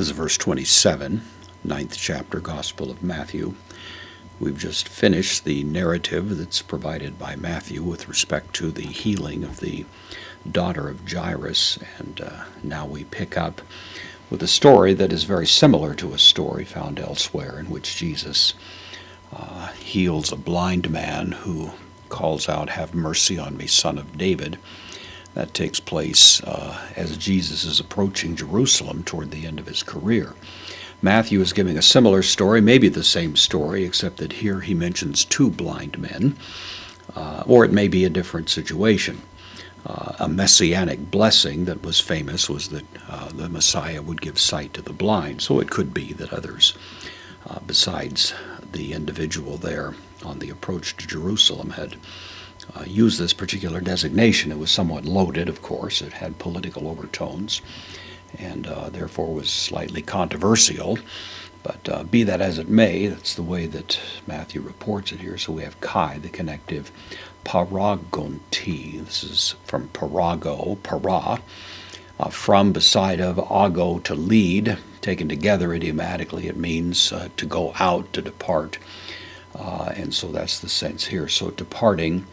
This is verse 27, 9th chapter, Gospel of Matthew. We've just finished the narrative that's provided by Matthew with respect to the healing of the daughter of Jairus, and now we pick up with a story that is very similar to a story found elsewhere in which Jesus heals a blind man who calls out, "Have mercy on me, Son of David." That takes place as Jesus is approaching Jerusalem toward the end of his career. Matthew is giving a similar story, maybe the same story, except that here he mentions two blind men, or it may be a different situation. A messianic blessing that was famous was that the Messiah would give sight to the blind, so it could be that others, besides the individual there on the approach to Jerusalem, had used this particular designation. It was somewhat loaded, of course. It had political overtones and therefore was slightly controversial. But be that as it may, that's the way that Matthew reports it here. So we have Kai, the connective, paragonti. This is from parago, para, from, beside of, ago, to lead. Taken together idiomatically, it means to go out, to depart. And so that's the sense here. So departing,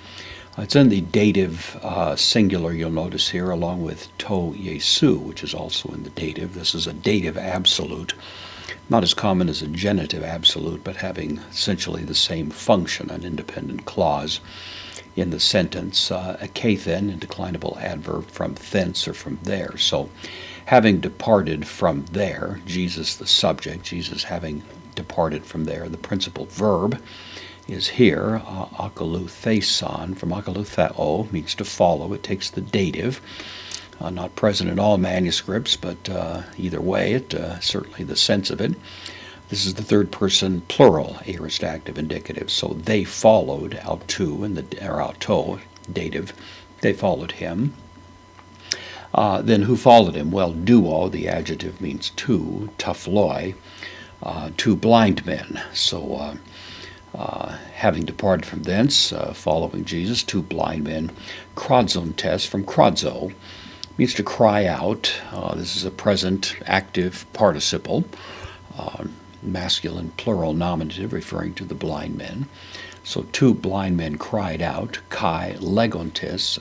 it's in the dative singular, you'll notice here, along with to Jesu, which is also in the dative. This is a dative absolute, not as common as a genitive absolute, but having essentially the same function, an independent clause in the sentence. Akathen, a declinable adverb, from thence or from there. So having departed from there, Jesus the subject, Jesus having departed from there. The principal verb is here, akalutheson, from akalutheo, means to follow. It takes the dative, not present in all manuscripts, but either way, it certainly the sense of it. This is the third person plural, aorist active indicative. So they followed, autu, or auto, dative, they followed him. Then who followed him? Well, duo, the adjective, means two, tuphloi, two blind men. So having departed from thence, following Jesus, two blind men. Krodzontes, from krodzo, means to cry out. This is a present active participle, masculine plural nominative, referring to the blind men. So two blind men cried out, kai legontes,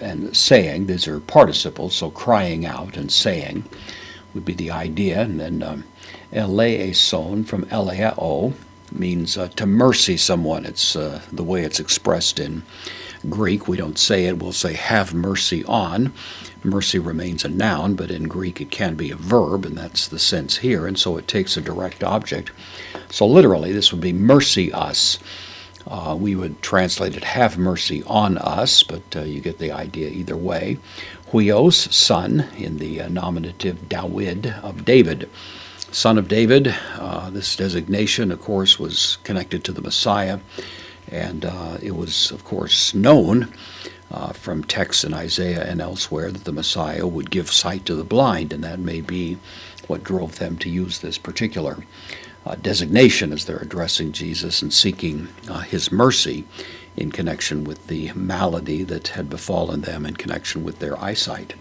and saying. These are participles, so crying out and saying would be the idea. And then eleison, from eleao, means to mercy someone. It's the way it's expressed in Greek. We don't say it, we'll say have mercy on. Mercy remains a noun, but in Greek it can be a verb, and that's the sense here, and so it takes a direct object. So literally this would be mercy us. We would translate it have mercy on us, but you get the idea either way. Huios, son, in the nominative Dawid, of David. Son of David, this designation, of course, was connected to the Messiah, and it was, of course, known from texts in Isaiah and elsewhere that the Messiah would give sight to the blind, and that may be what drove them to use this particular designation as they're addressing Jesus and seeking his mercy in connection with the malady that had befallen them in connection with their eyesight.